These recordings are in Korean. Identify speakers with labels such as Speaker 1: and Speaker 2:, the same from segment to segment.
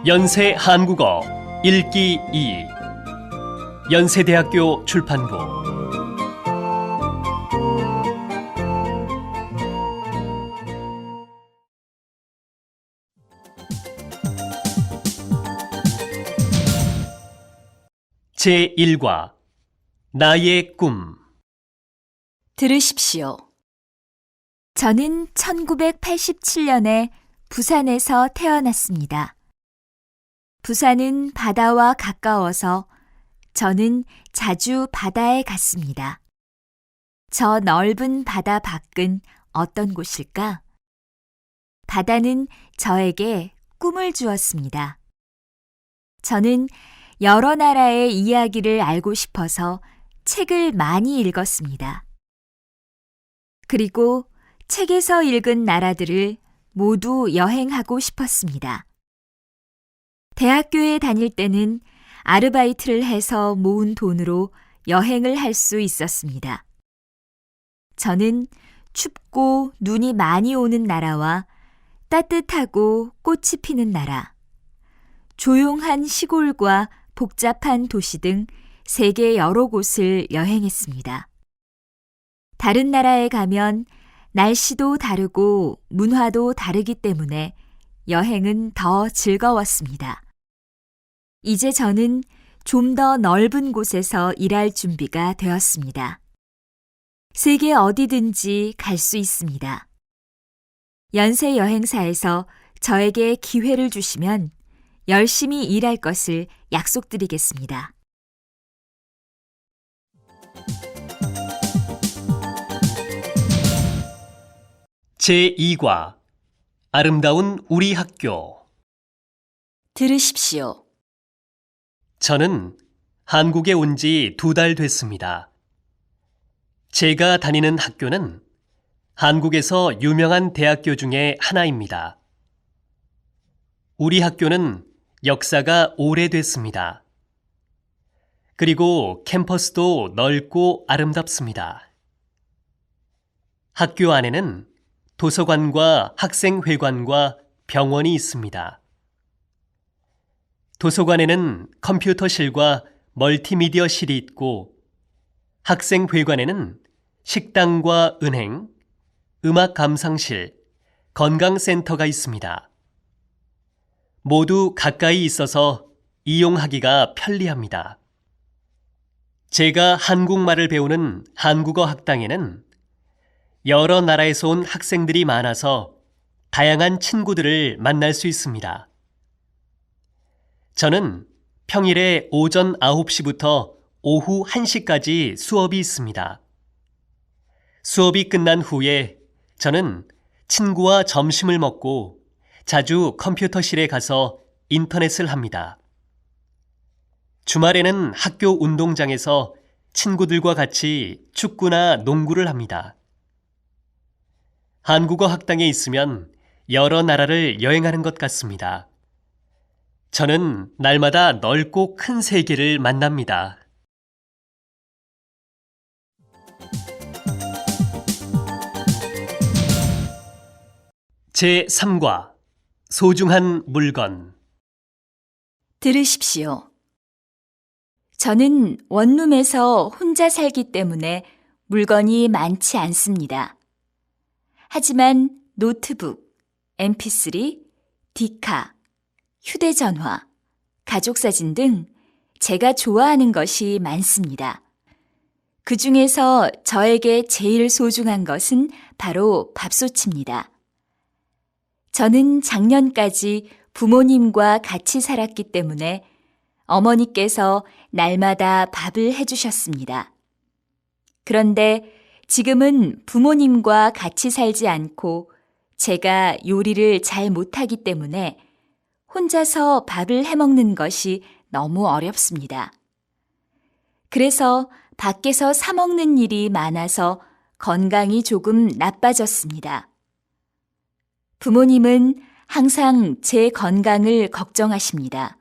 Speaker 1: 연세 한국어 읽기 2 연세대학교 출판부 제1과 나의 꿈.
Speaker 2: 들으십시오. 저는 1987년에 부산에서 태어났습니다. 부산은 바다와 가까워서 저는 자주 바다에 갔습니다. 저 넓은 바다 밖은 어떤 곳일까? 바다는 저에게 꿈을 주었습니다. 저는 여러 나라의 이야기를 알고 싶어서 책을 많이 읽었습니다. 그리고 책에서 읽은 나라들을 모두 여행하고 싶었습니다. 대학교에 다닐 때는 아르바이트를 해서 모은 돈으로 여행을 할 수 있었습니다. 저는 춥고 눈이 많이 오는 나라와 따뜻하고 꽃이 피는 나라, 조용한 시골과 복잡한 도시 등 세계 여러 곳을 여행했습니다. 다른 나라에 가면 날씨도 다르고 문화도 다르기 때문에 여행은 더 즐거웠습니다. 이제 저는 좀 더 넓은 곳에서 일할 준비가 되었습니다. 세계 어디든지 갈 수 있습니다. 연세 여행사에서 저에게 기회를 주시면 열심히 일할 것을 약속드리겠습니다.
Speaker 1: 제2과 아름다운 우리 학교.
Speaker 2: 들으십시오.
Speaker 1: 저는 한국에 온 지 2달 됐습니다. 제가 다니는 학교는 한국에서 유명한 대학교 중에 하나입니다. 우리 학교는 역사가 오래됐습니다. 그리고 캠퍼스도 넓고 아름답습니다. 학교 안에는 도서관과 학생회관과 병원이 있습니다. 도서관에는 컴퓨터실과 멀티미디어실이 있고 학생회관에는 식당과 은행, 음악 감상실, 건강센터가 있습니다. 모두 가까이 있어서 이용하기가 편리합니다. 제가 한국말을 배우는 한국어 학당에는 여러 나라에서 온 학생들이 많아서 다양한 친구들을 만날 수 있습니다. 저는 평일에 오전 9시부터 오후 1시까지 수업이 있습니다. 수업이 끝난 후에 저는 친구와 점심을 먹고 자주 컴퓨터실에 가서 인터넷을 합니다. 주말에는 학교 운동장에서 친구들과 같이 축구나 농구를 합니다. 한국어 학당에 있으면 여러 나라를 여행하는 것 같습니다. 저는 날마다 넓고 큰 세계를 만납니다. 제3과 소중한 물건.
Speaker 2: 들으십시오. 저는 원룸에서 혼자 살기 때문에 물건이 많지 않습니다. 하지만 노트북, mp3, 디카, 휴대전화, 가족사진 등 제가 좋아하는 것이 많습니다. 그 중에서 저에게 제일 소중한 것은 바로 밥솥입니다. 저는 작년까지 부모님과 같이 살았기 때문에 어머니께서 날마다 밥을 해주셨습니다. 그런데 지금은 부모님과 같이 살지 않고 제가 요리를 잘 못하기 때문에 혼자서 밥을 해먹는 것이 너무 어렵습니다. 그래서 밖에서 사 먹는 일이 많아서 건강이 조금 나빠졌습니다. 부모님은 항상 제 건강을 걱정하십니다.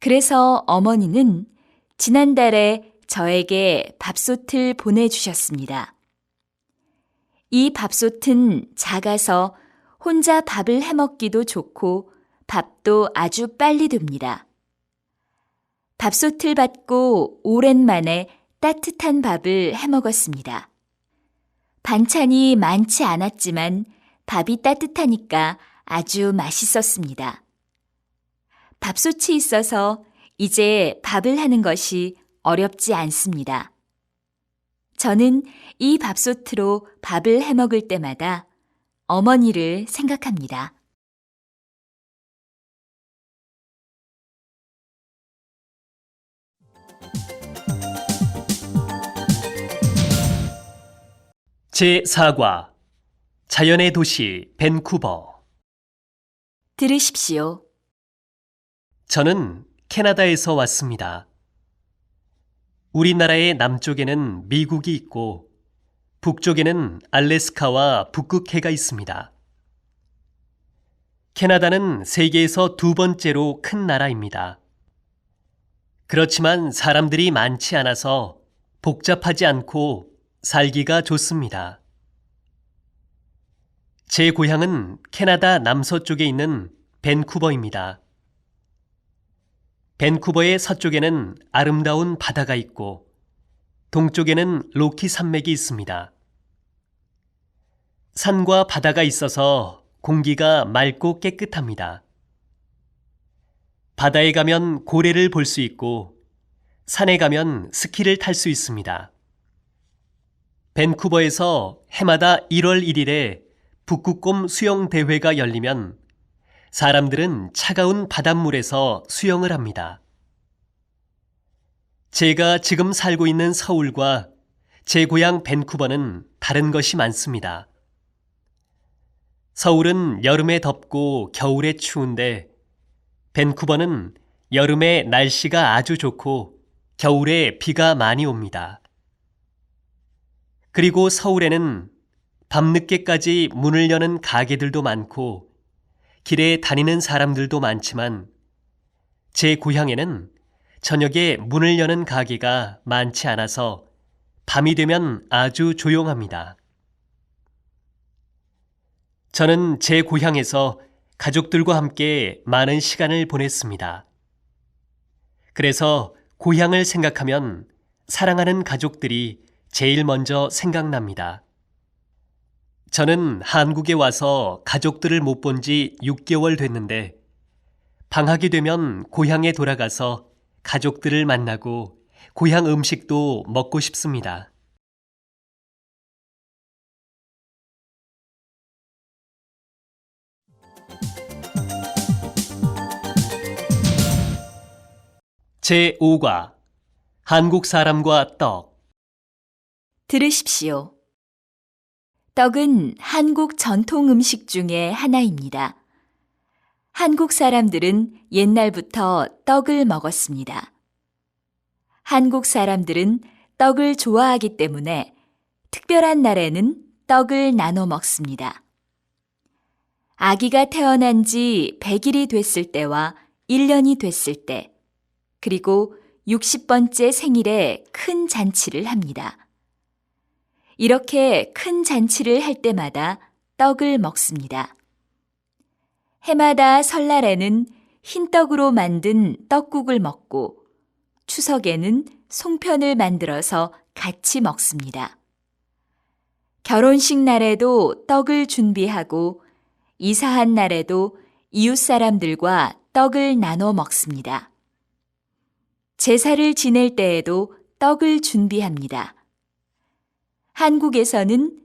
Speaker 2: 그래서 어머니는 지난달에 저에게 밥솥을 보내주셨습니다. 이 밥솥은 작아서 혼자 밥을 해먹기도 좋고 밥도 아주 빨리 됩니다. 밥솥을 받고 오랜만에 따뜻한 밥을 해먹었습니다. 반찬이 많지 않았지만 밥이 따뜻하니까 아주 맛있었습니다. 밥솥이 있어서 이제 밥을 하는 것이 어렵지 않습니다. 저는 이 밥솥으로 밥을 해먹을 때마다 어머니를 생각합니다.
Speaker 1: 제4과 자연의 도시 밴쿠버.
Speaker 2: 들으십시오.
Speaker 1: 저는 캐나다에서 왔습니다. 우리나라의 남쪽에는 미국이 있고 북쪽에는 알래스카와 북극해가 있습니다. 캐나다는 세계에서 두 번째로 큰 나라입니다. 그렇지만 사람들이 많지 않아서 복잡하지 않고 살기가 좋습니다. 제 고향은 캐나다 남서쪽에 있는 밴쿠버입니다. 밴쿠버의 서쪽에는 아름다운 바다가 있고 동쪽에는 로키 산맥이 있습니다. 산과 바다가 있어서 공기가 맑고 깨끗합니다. 바다에 가면 고래를 볼 수 있고 산에 가면 스키를 탈 수 있습니다. 밴쿠버에서 해마다 1월 1일에 북극곰 수영 대회가 열리면 사람들은 차가운 바닷물에서 수영을 합니다. 제가 지금 살고 있는 서울과 제 고향 밴쿠버는 다른 것이 많습니다. 서울은 여름에 덥고 겨울에 추운데 밴쿠버는 여름에 날씨가 아주 좋고 겨울에 비가 많이 옵니다. 그리고 서울에는 밤늦게까지 문을 여는 가게들도 많고 길에 다니는 사람들도 많지만 제 고향에는 저녁에 문을 여는 가게가 많지 않아서 밤이 되면 아주 조용합니다. 저는 제 고향에서 가족들과 함께 많은 시간을 보냈습니다. 그래서 고향을 생각하면 사랑하는 가족들이 제일 먼저 생각납니다. 저는 한국에 와서 가족들을 못 본 지 6개월 됐는데 방학이 되면 고향에 돌아가서 가족들을 만나고 고향 음식도 먹고 싶습니다. 제5과 한국 사람과 떡.
Speaker 2: 들으십시오. 떡은 한국 전통 음식 중에 하나입니다. 한국 사람들은 옛날부터 떡을 먹었습니다. 한국 사람들은 떡을 좋아하기 때문에 특별한 날에는 떡을 나눠 먹습니다. 아기가 태어난 지 100일이 됐을 때와 1년이 됐을 때, 그리고 60번째 생일에 큰 잔치를 합니다. 이렇게 큰 잔치를 할 때마다 떡을 먹습니다. 해마다 설날에는 흰떡으로 만든 떡국을 먹고 추석에는 송편을 만들어서 같이 먹습니다. 결혼식 날에도 떡을 준비하고 이사한 날에도 이웃 사람들과 떡을 나눠 먹습니다. 제사를 지낼 때에도 떡을 준비합니다. 한국에서는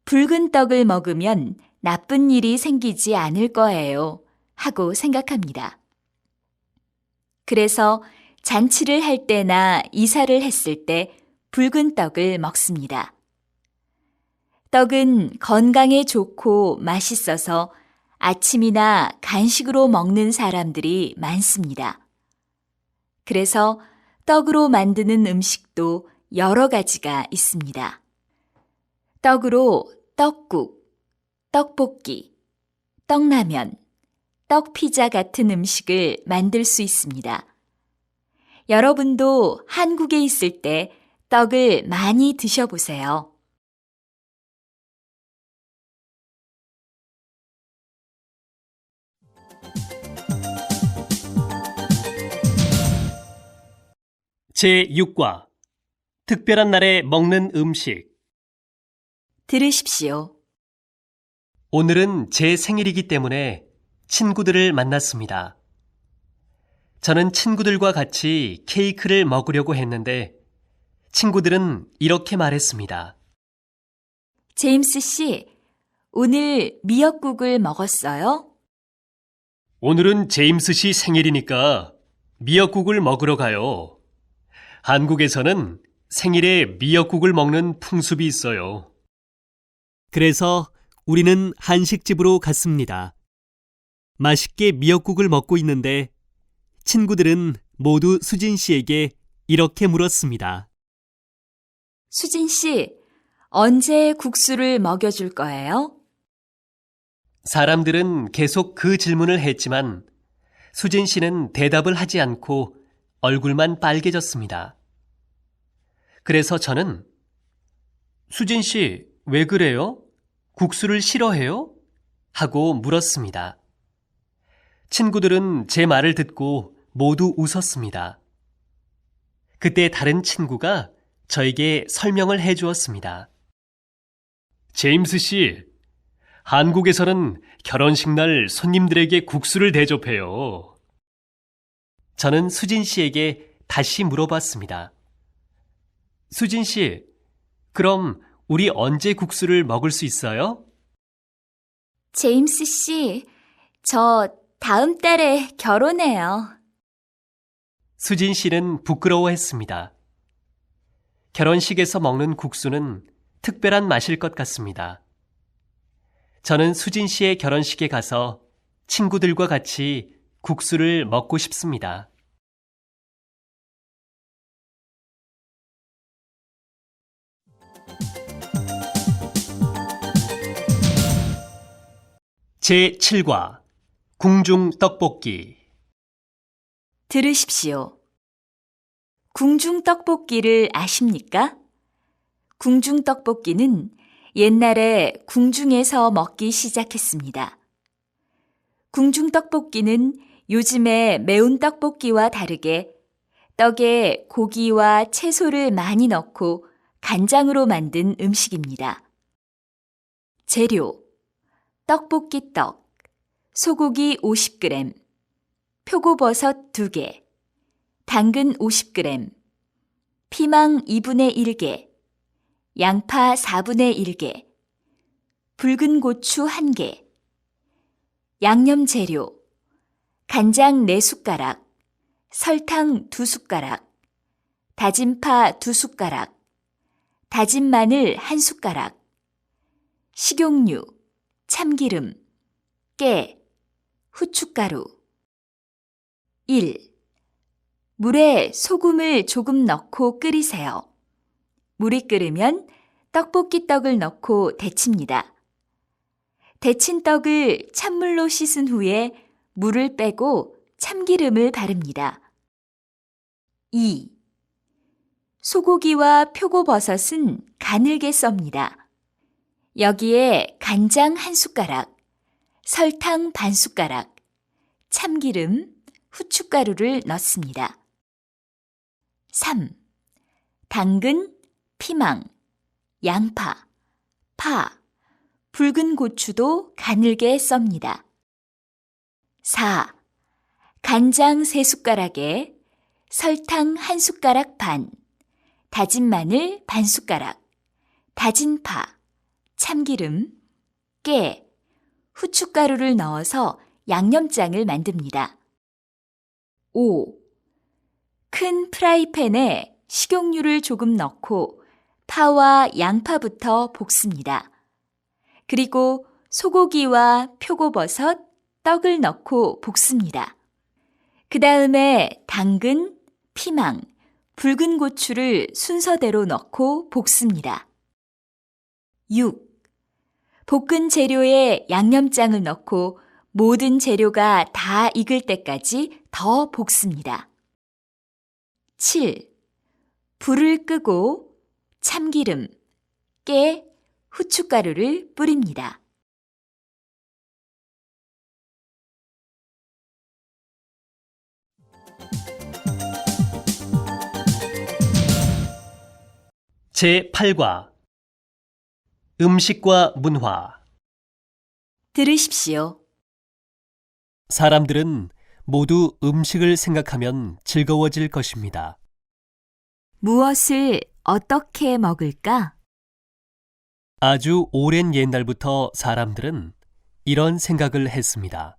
Speaker 2: 붉은 떡을 먹으면 나쁜 일이 생기지 않을 거예요 하고 생각합니다. 그래서 잔치를 할 때나 이사를 했을 때 붉은 떡을 먹습니다. 떡은 건강에 좋고 맛있어서 아침이나 간식으로 먹는 사람들이 많습니다. 그래서 떡으로 만드는 음식도 여러 가지가 있습니다. 떡으로 떡국, 떡볶이, 떡라면, 떡피자 같은 음식을 만들 수 있습니다. 여러분도 한국에 있을 때 떡을 많이 드셔보세요.
Speaker 1: 제6과 특별한 날에 먹는 음식.
Speaker 2: 들으십시오.
Speaker 1: 오늘은 제 생일이기 때문에 친구들을 만났습니다. 저는 친구들과 같이 케이크를 먹으려고 했는데 친구들은 이렇게 말했습니다.
Speaker 2: 제임스 씨, 오늘 미역국을 먹었어요?
Speaker 1: 오늘은 제임스 씨 생일이니까 미역국을 먹으러 가요. 한국에서는 생일에 미역국을 먹는 풍습이 있어요. 그래서 우리는 한식집으로 갔습니다. 맛있게 미역국을 먹고 있는데 친구들은 모두 수진 씨에게 이렇게 물었습니다.
Speaker 2: 수진 씨, 언제 국수를 먹여줄 거예요?
Speaker 1: 사람들은 계속 그 질문을 했지만 수진 씨는 대답을 하지 않고 얼굴만 빨개졌습니다. 그래서 저는 수진 씨, 왜 그래요? 국수를 싫어해요? 하고 물었습니다. 친구들은 제 말을 듣고 모두 웃었습니다. 그때 다른 친구가 저에게 설명을 해 주었습니다. 제임스 씨, 한국에서는 결혼식 날 손님들에게 국수를 대접해요. 저는 수진 씨에게 다시 물어봤습니다. 수진 씨, 그럼 우리 언제 국수를 먹을 수 있어요?
Speaker 2: 제임스 씨, 저 다음 달에 결혼해요.
Speaker 1: 수진 씨는 부끄러워했습니다. 결혼식에서 먹는 국수는 특별한 맛일 것 같습니다. 저는 수진 씨의 결혼식에 가서 친구들과 같이 국수를 먹고 싶습니다. 제7과 궁중 떡볶이.
Speaker 2: 들으십시오. 궁중 떡볶이를 아십니까? 궁중 떡볶이는 옛날에 궁중에서 먹기 시작했습니다. 궁중 떡볶이는 요즘의 매운 떡볶이와 다르게 떡에 고기와 채소를 많이 넣고 간장으로 만든 음식입니다. 재료: 떡볶이 떡, 소고기 50g, 표고버섯 2개, 당근 50g, 피망 2분의 1개, 양파 4분의 1개, 붉은 고추 1개. 양념 재료: 간장 4숟가락, 설탕 2숟가락, 다진 파 2숟가락, 다진 마늘 1숟가락, 식용유, 참기름, 깨, 후춧가루. 1. 물에 소금을 조금 넣고 끓이세요. 물이 끓으면 떡볶이 떡을 넣고 데칩니다. 데친 떡을 찬물로 씻은 후에 물을 빼고 참기름을 바릅니다. 2. 소고기와 표고버섯은 가늘게 썹니다. 여기에 간장 1숟가락, 설탕 반 숟가락, 참기름, 후춧가루를 넣습니다. 3. 당근, 피망, 양파, 파, 붉은 고추도 가늘게 썹니다. 4. 간장 3숟가락에 설탕 1숟가락 반, 다진 마늘 반 숟가락, 다진 파, 참기름, 깨, 후춧가루를 넣어서 양념장을 만듭니다. 5. 큰 프라이팬에 식용유를 조금 넣고 파와 양파부터 볶습니다. 그리고 소고기와 표고버섯, 떡을 넣고 볶습니다. 그 다음에 당근, 피망, 붉은 고추를 순서대로 넣고 볶습니다. 6. 볶은 재료에 양념장을 넣고 모든 재료가 다 익을 때까지 더 볶습니다. 7. 불을 끄고 참기름, 깨, 후춧가루를 뿌립니다.
Speaker 1: 제8과 음식과 문화.
Speaker 2: 들으십시오.
Speaker 1: 사람들은 모두 음식을 생각하면 즐거워질 것입니다.
Speaker 2: 무엇을 어떻게 먹을까?
Speaker 1: 아주 오랜 옛날부터 사람들은 이런 생각을 했습니다.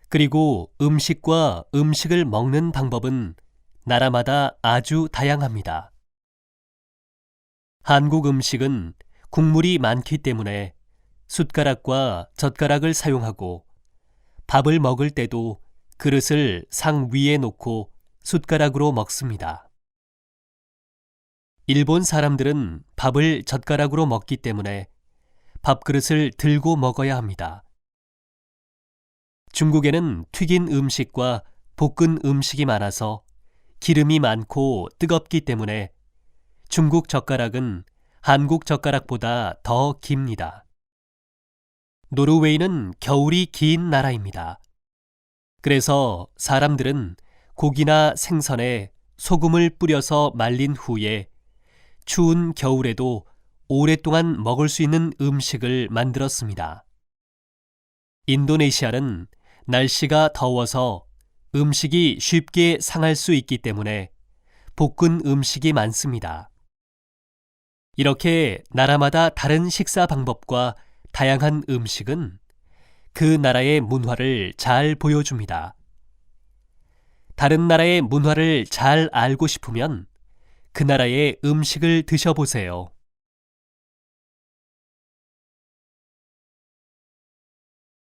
Speaker 1: 그리고 음식과 음식을 먹는 방법은 나라마다 아주 다양합니다. 한국 음식은 국물이 많기 때문에 숟가락과 젓가락을 사용하고 밥을 먹을 때도 그릇을 상 위에 놓고 숟가락으로 먹습니다. 일본 사람들은 밥을 젓가락으로 먹기 때문에 밥그릇을 들고 먹어야 합니다. 중국에는 튀긴 음식과 볶은 음식이 많아서 기름이 많고 뜨겁기 때문에 중국 젓가락은 한국 젓가락보다 더 깁니다. 노르웨이는 겨울이 긴 나라입니다. 그래서 사람들은 고기나 생선에 소금을 뿌려서 말린 후에 추운 겨울에도 오랫동안 먹을 수 있는 음식을 만들었습니다. 인도네시아는 날씨가 더워서 음식이 쉽게 상할 수 있기 때문에 볶은 음식이 많습니다. 이렇게 나라마다 다른 식사 방법과 다양한 음식은 그 나라의 문화를 잘 보여줍니다. 다른 나라의 문화를 잘 알고 싶으면 그 나라의 음식을 드셔보세요.